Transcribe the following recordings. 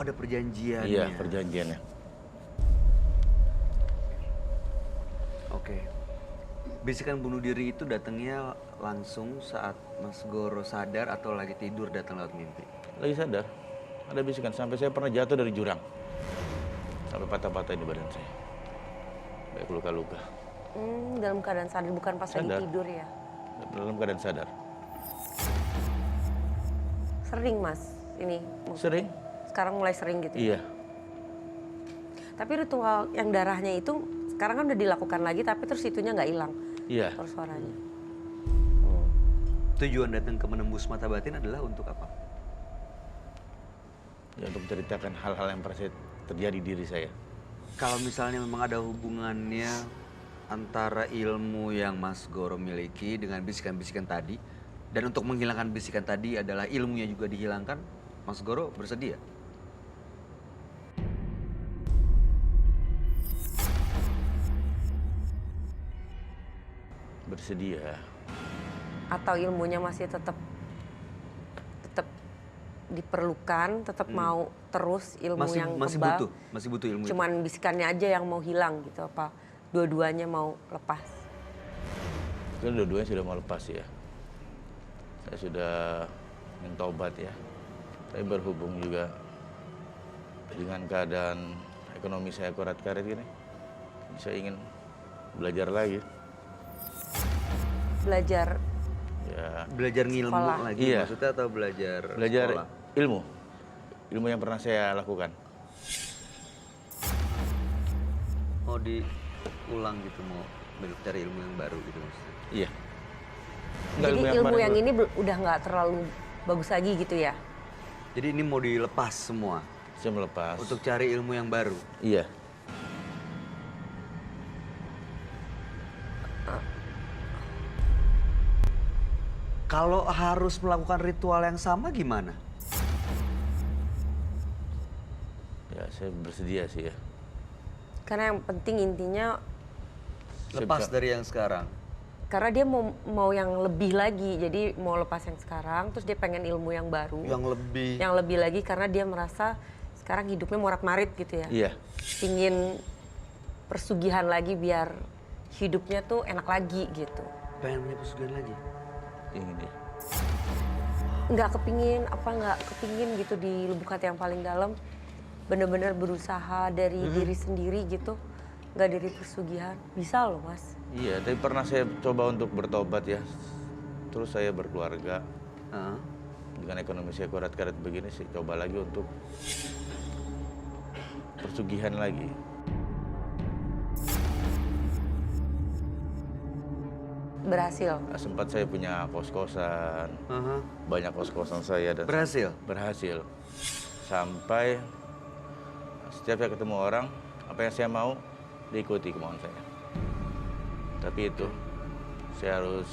ada perjanjiannya. Iya, perjanjiannya. Oke. Bisikan bunuh diri itu datangnya langsung saat Mas Goro sadar atau lagi tidur datang lewat mimpi? Lagi sadar, ada bisikan. Sampai saya pernah jatuh dari jurang. Sampai patah-patah di badan saya. Baik luka-luka. Dalam keadaan sadar, bukan pas lagi Sadar. tidur ya? Dalam keadaan sadar. Sering Mas, ini? Sering? Sekarang mulai sering gitu? Iya. Tapi ritual yang darahnya itu sekarang kan udah dilakukan lagi, tapi terus itunya nggak hilang? Iya. Terus suaranya? Tujuan datang ke menembus mata batin adalah untuk apa? Ya, untuk menceritakan hal-hal yang pernah terjadi di diri saya. Kalau misalnya memang ada hubungannya antara ilmu yang Mas Goro miliki dengan bisikan-bisikan tadi, dan untuk menghilangkan bisikan tadi adalah ilmunya juga dihilangkan, Mas Goro bersedia? Bersedia. Atau ilmunya masih tetap diperlukan, tetap mau terus ilmu yang kebal? Masih butuh ilmu Cuman bisikannya aja yang mau hilang gitu, apa dua-duanya mau lepas? Itu dua-duanya sudah mau lepas ya. Saya sudah mentobat ya. Tapi berhubung juga dengan keadaan ekonomi saya korat-karit gini, saya ingin belajar lagi. Belajar? Ya. Belajar ngilmu Sekolah. lagi Iya. maksudnya atau belajar sekolah? Ilmu yang pernah saya lakukan. Mau diulang gitu, mau cari ilmu yang baru gitu maksudnya? Iya. Jadi ilmu yang ini udah nggak terlalu bagus lagi gitu ya? Jadi ini mau dilepas semua? Saya melepas. Untuk cari ilmu yang baru? Iya. Kalau harus melakukan ritual yang sama gimana? Ya, saya bersedia sih ya. Karena yang penting intinya Lepas dari yang sekarang? karena dia mau yang lebih lagi, jadi mau lepas yang sekarang, terus dia pengen ilmu yang baru. Yang lebih lagi karena dia merasa sekarang hidupnya morat-marit gitu ya. Iya. Pingin persugihan lagi biar hidupnya tuh enak lagi gitu. Pengen punya pesugihan lagi? Ingin ya. Nggak kepingin gitu di lubuk hati yang paling dalam. Bener-bener berusaha dari diri sendiri gitu. Nggak dari pesugihan. Bisa loh Mas. Iya, tapi pernah saya coba untuk bertobat ya. Terus saya berkeluarga. Dengan ekonomi saya korat-karat begini, saya coba lagi untuk persugihan lagi. Berhasil? Sempat saya punya kos-kosan. Banyak kos-kosan saya. Dan Berhasil? Berhasil. Sampai setiap saya ketemu orang, apa yang saya mau, diikuti kemauan saya. Tapi itu, saya harus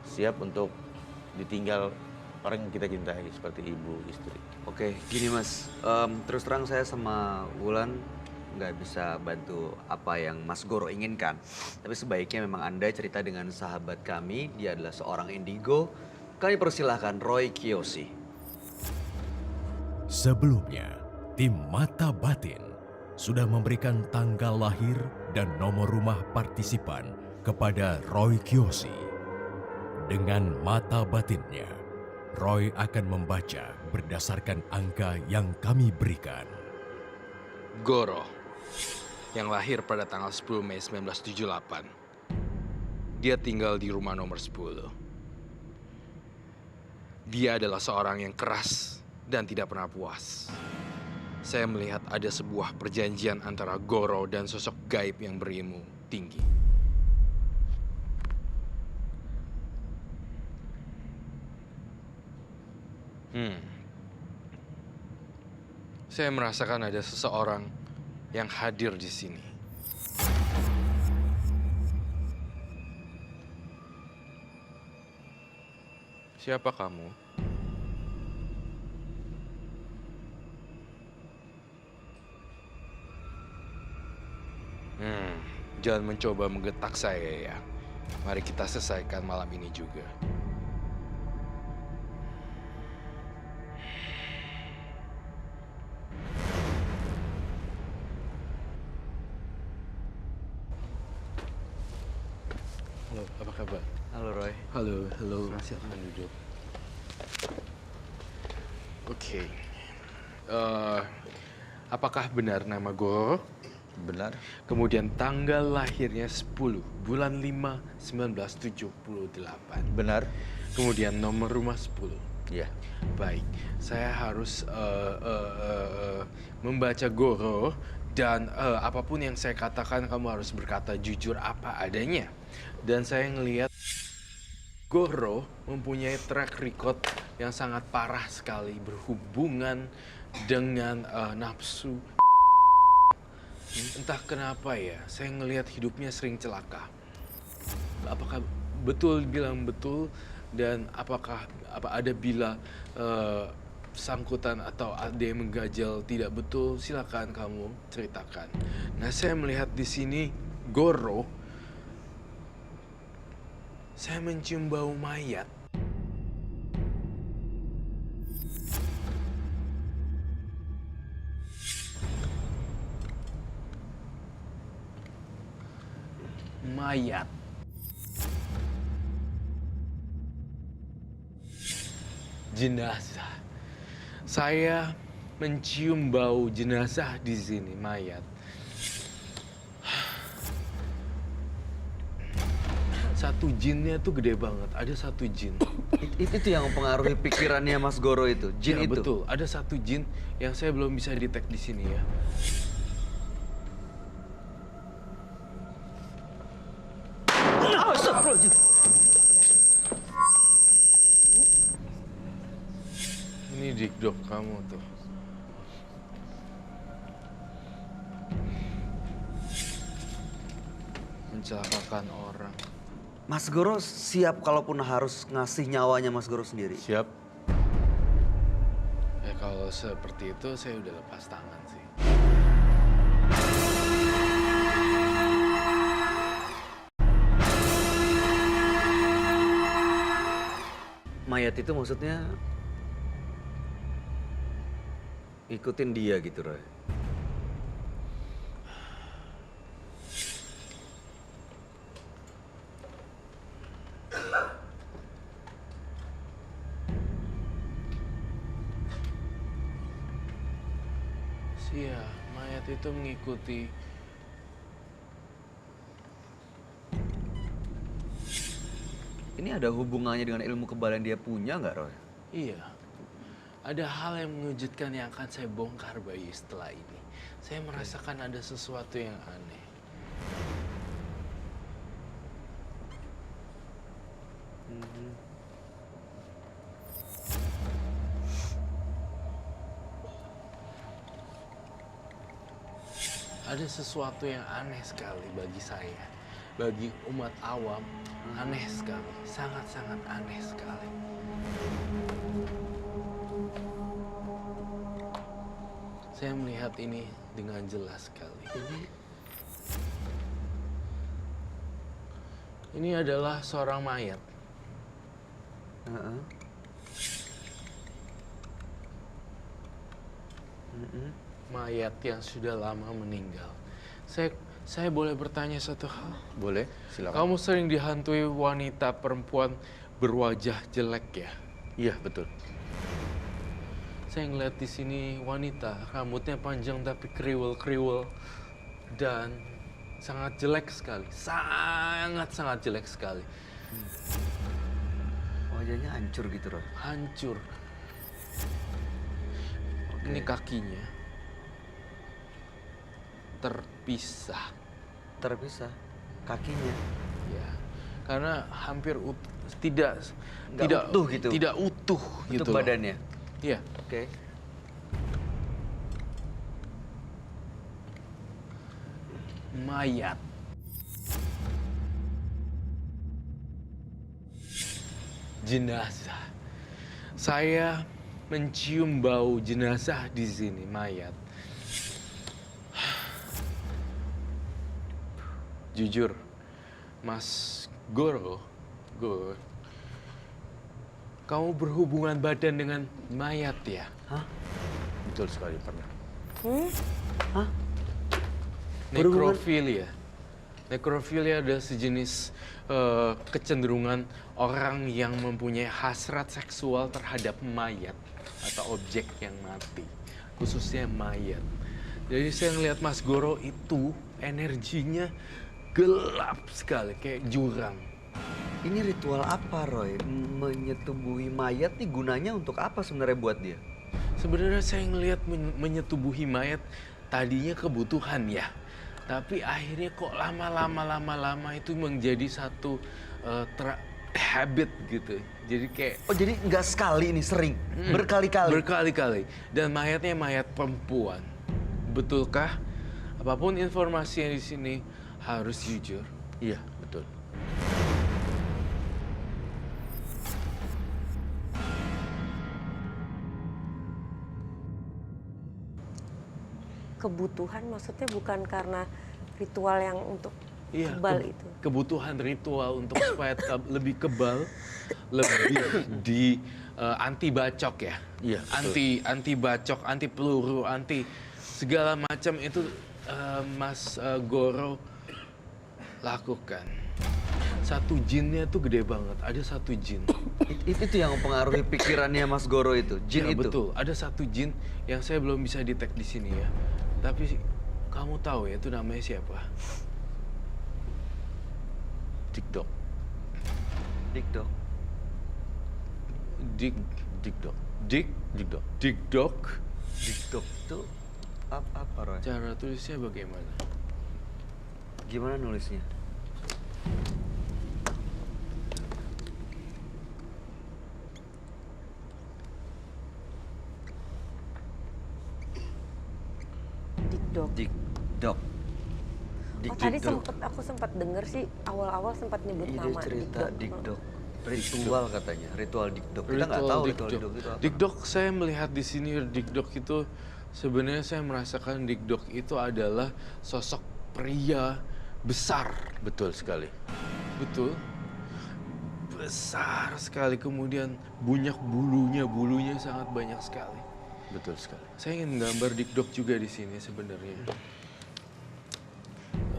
siap untuk ditinggal orang yang kita cintai, seperti ibu, istri. Oke, gini Mas, terus terang saya sama Wulan nggak bisa bantu apa yang Mas Goro inginkan. Tapi sebaiknya memang Anda cerita dengan sahabat kami, dia adalah seorang indigo. Kami persilahkan Roy Kiyoshi. Sebelumnya, tim Mata Batin sudah memberikan tanggal lahir dan nomor rumah partisipan kepada Roy Kiyoshi. Dengan mata batinnya, Roy akan membaca berdasarkan angka yang kami berikan. Goro, yang lahir pada tanggal 10 Mei 1978. Dia tinggal di rumah nomor 10. Dia adalah seorang yang keras dan tidak pernah puas. Saya melihat ada sebuah perjanjian antara Goro dan sosok gaib yang berilmu tinggi. Saya merasakan ada seseorang yang hadir di sini. Siapa kamu? Jangan mencoba menggetak saya ya. Mari kita selesaikan malam ini juga. Halo, halo. Silakan duduk. Oke. Apakah benar nama Goro? Benar? Kemudian tanggal lahirnya 10 bulan 5 1978. Benar? Kemudian nomor rumah 10. Iya. Baik, saya harus membaca Goro dan apapun yang saya katakan kamu harus berkata jujur apa adanya. Dan saya ngelihat Goro mempunyai track record yang sangat parah sekali berhubungan dengan nafsu. Entah kenapa ya, saya ngelihat hidupnya sering celaka. Apakah betul bilang betul dan apakah ada bila sangkutan atau ada yang menggajal tidak betul? Silakan kamu ceritakan. Nah, saya melihat di sini Goro, saya mencium bau mayat. Mayat. Jenazah. Saya mencium bau jenazah di sini, mayat. Satu jinnya tuh gede banget. Ada satu jin. Itu yang mempengaruhi pikirannya Mas Goro itu, jin Ya, itu. betul. Ada satu jin yang saya belum bisa detect di sini ya. Ini dikdok kamu tuh. Mencelakakan orang. Mas Goro siap kalaupun harus ngasih nyawanya Mas Goro sendiri. Siap? Ya kalau seperti itu saya udah lepas tangan sih. Mayat itu maksudnya ikutin dia gitu, Roy. Iya, mayat itu mengikuti. Ini ada hubungannya dengan ilmu kebal yang dia punya nggak, Roy? Iya, ada hal yang mengejutkan yang akan saya bongkar bayi setelah ini. Saya merasakan ada sesuatu yang aneh. Ada sesuatu yang aneh sekali bagi saya. Bagi umat awam, aneh sekali. Sangat-sangat aneh sekali. Saya melihat ini dengan jelas sekali. Ini adalah seorang mayat. Heeh. Mayat yang sudah lama meninggal. Saya boleh bertanya satu hal? Boleh, silakan. Kamu sering dihantui wanita perempuan berwajah jelek ya? Iya, betul. Saya ngeliat di sini wanita, rambutnya panjang tapi kriwel-kriwel dan sangat jelek sekali. Sangat jelek sekali. Wajahnya hancur gitu, Roy. Hancur. Ini kakinya terpisah. Terpisah kakinya. Ya, karena hampir tidak utuh gitu. Tidak utuh Untuk gitu loh. badannya. Iya. Oke. Mayat. Jenazah. Saya mencium bau jenazah di sini, mayat. Jujur, Mas Goro, kamu berhubungan badan dengan mayat ya? Hah? Betul sekali, pernah. Berhubungan- Nekrofilia. Nekrofilia adalah sejenis kecenderungan orang yang mempunyai hasrat seksual terhadap mayat atau objek yang mati, khususnya mayat. Jadi saya ngelihat Mas Goro itu energinya gelap sekali, kayak jurang. Ini ritual apa, Roy? Menyetubuhi mayat nih gunanya untuk apa sebenarnya buat dia? Sebenarnya saya ngelihat menyetubuhi mayat tadinya kebutuhan ya. Tapi akhirnya kok lama-lama itu menjadi satu habit gitu. Jadi kayak Oh, jadi nggak sekali ini, sering? Berkali-kali? berkali-kali. Dan mayatnya mayat perempuan. Betulkah? Apapun informasi yang di sini harus jujur. Iya, betul. Kebutuhan maksudnya bukan karena ritual yang untuk Iya, kebal itu. kebutuhan ritual untuk supaya lebih kebal, lebih di anti bacok ya. Iya, betul. Anti bacok, anti peluru, anti segala macam itu Mas Goro lakukan. Satu jinnya tuh gede banget. Ada satu jin. Itu yang mempengaruhi pikirannya Mas Goro itu, jin Ya, itu. betul. Ada satu jin yang saya belum bisa detect di sini ya. Tapi kamu tahu ya itu namanya siapa? Dikdok. Dikdok. Dikdok. Dikdok. Dikdok itu apa, Roy? Cara tulisnya bagaimana? Gimana nulisnya? Dikdok. Dikdok. Oh, tadi aku sempat denger sih awal-awal sempat nyebut Ini nama cerita Dikdok. Ritual katanya, ritual Dikdok. Kita nggak tahu ritual Dikdok itu apa. Dikdok saya melihat di sini Dikdok itu sebenarnya saya merasakan Dikdok itu adalah sosok pria besar. Betul sekali. Betul. Besar sekali, kemudian bulunya sangat banyak sekali. Betul sekali. Saya ingin gambar Dikdok juga di sini sebenarnya.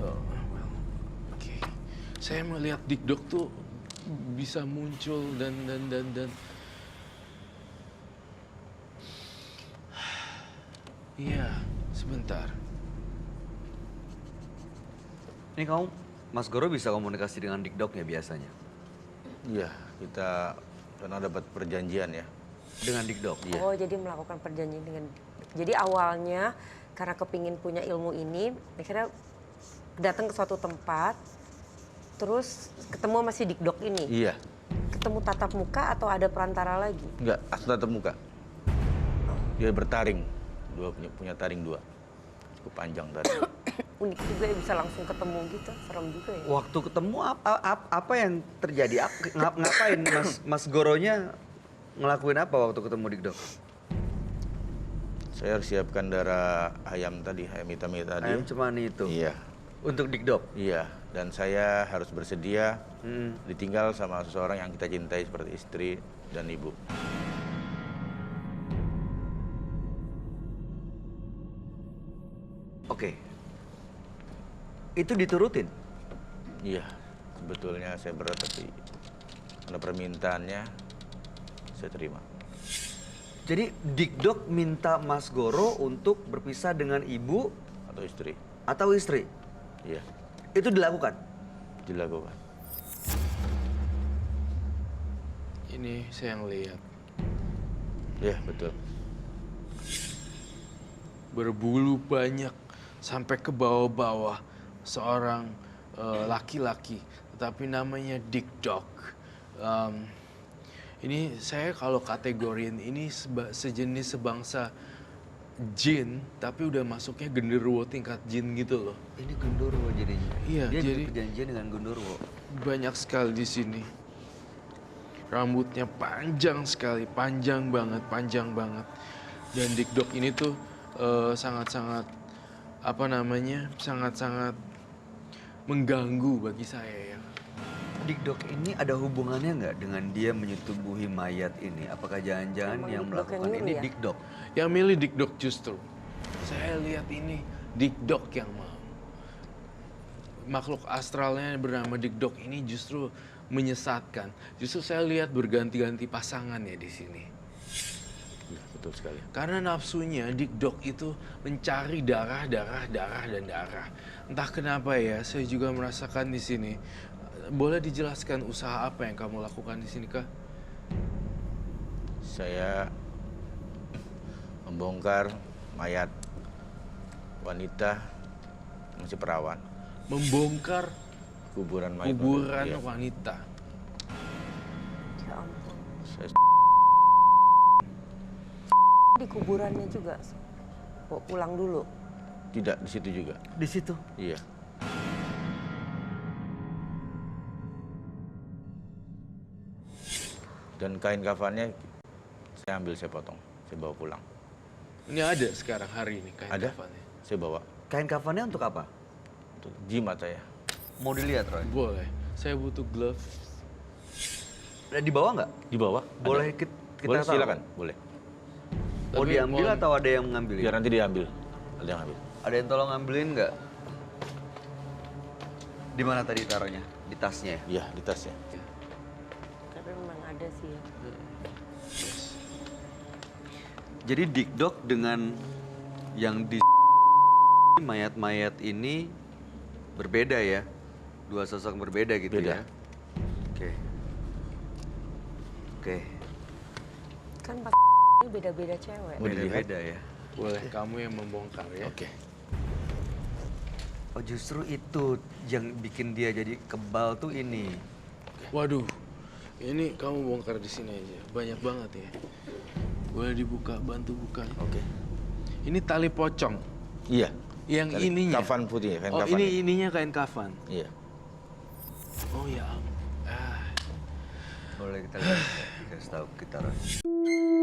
Oh, well, oke. Saya melihat Dikdok tuh bisa muncul dan iya, sebentar. Ini kamu, Mas Goro bisa komunikasi dengan Dikdok ya biasanya? Iya, kita pernah dapat perjanjian ya. Dengan Dikdok? Iya. Oh, jadi melakukan perjanjian dengan. Jadi awalnya karena kepingin punya ilmu ini, akhirnya datang ke suatu tempat, terus ketemu sama si Dikdok ini. Iya. Ketemu tatap muka atau ada perantara lagi? Enggak, asal tatap muka. Dia bertaring. Punya taring dua. Cukup panjang tadi. Unik juga ya bisa langsung ketemu gitu, serem juga ya. Waktu ketemu apa yang terjadi? Ngapain Mas Goronya ngelakuin apa waktu ketemu Dikdok? Saya harus siapkan darah ayam tadi, ayam hitam tadi. Ayam cemani itu? Iya. Untuk Dikdok? Iya, dan saya harus bersedia Hmm. ditinggal sama seseorang yang kita cintai seperti istri dan ibu. Oke. Itu diturutin? Iya, sebetulnya saya berat tapi karena permintaannya saya terima. Jadi Dikdok minta Mas Goro untuk berpisah dengan ibu Atau istri. atau istri? Iya, Itu dilakukan? dilakukan. Ini saya yang lihat. Iya, betul. Berbulu banyak sampai ke bawah-bawah, seorang laki-laki, tetapi namanya Dikdok. Ini saya kalau kategoriin ini sejenis sebangsa jin, tapi udah masuknya genderuwo tingkat jin gitu loh. Ini Gundurwo jadinya? Iya, Dia jadi- perjanjian dengan Gundurwo? Banyak sekali di sini. Rambutnya panjang sekali, panjang banget. Dan Dikdok ini tuh sangat-sangat sangat-sangat mengganggu bagi saya ya. Dikdok ini ada hubungannya nggak dengan dia menyetubuhi mayat ini? Apakah jangan-jangan Emang yang Dikdok melakukan yang nyuruh ini ya? Dikdok? Yang milih Dikdok justru. Saya lihat ini Dikdok yang mau. makhluk astralnya yang bernama Dikdok ini justru menyesatkan. Justru saya lihat berganti-ganti pasangan ya di sini. Ya, betul sekali. Karena nafsunya Dikdok itu mencari darah, dan darah. Entah kenapa ya, saya juga merasakan di sini. Boleh dijelaskan usaha apa yang kamu lakukan di sini, Kak? Saya membongkar mayat wanita masih perawan. Membongkar Kuburan mayat. kuburan Iya. wanita. Ya ampun. Saya Di kuburannya juga. Oh, ulang dulu. tidak di situ juga. Di situ. Iya. Dan kain kafannya saya ambil, saya potong, saya bawa pulang. Ini ada sekarang hari ini kain Ada? kafannya. Saya bawa Kain kafannya untuk apa? untuk jimat saya. Mau dilihat, Roy? Boleh. Saya butuh glove. Di bawah nggak? Di bawah? Boleh Ada. kita Boleh, tahu? silakan, boleh. Mau Tapi diambil mohon- atau ada yang mengambil? Biar nanti diambil. Ada yang ambil. Ada yang tolong ngambilin nggak? Di mana tadi taruhnya? Di tasnya ya? Iya, di tasnya. Tapi memang ada sih ya. Jadi Dikdok dengan yang di mayat-mayat ini berbeda ya? Dua sosok berbeda gitu Beda. ya? Oke. Oke. Kan pas ini beda-beda cewek. Mau dilihat? Beda-beda ya? Boleh kamu yang membongkar ya. Oke. Oh justru itu yang bikin dia jadi kebal tuh ini. Waduh. Ini kamu bongkar di sini aja. Banyak banget ya. Boleh dibuka, bantu buka. Oke. Ini tali pocong. Iya. Yang Tali ininya. Kafan putih, kain Oh, kafan. ini ininya kain kafan. Iya. Oh ya. Boleh kita lihat, kasih tahu kita. Roy.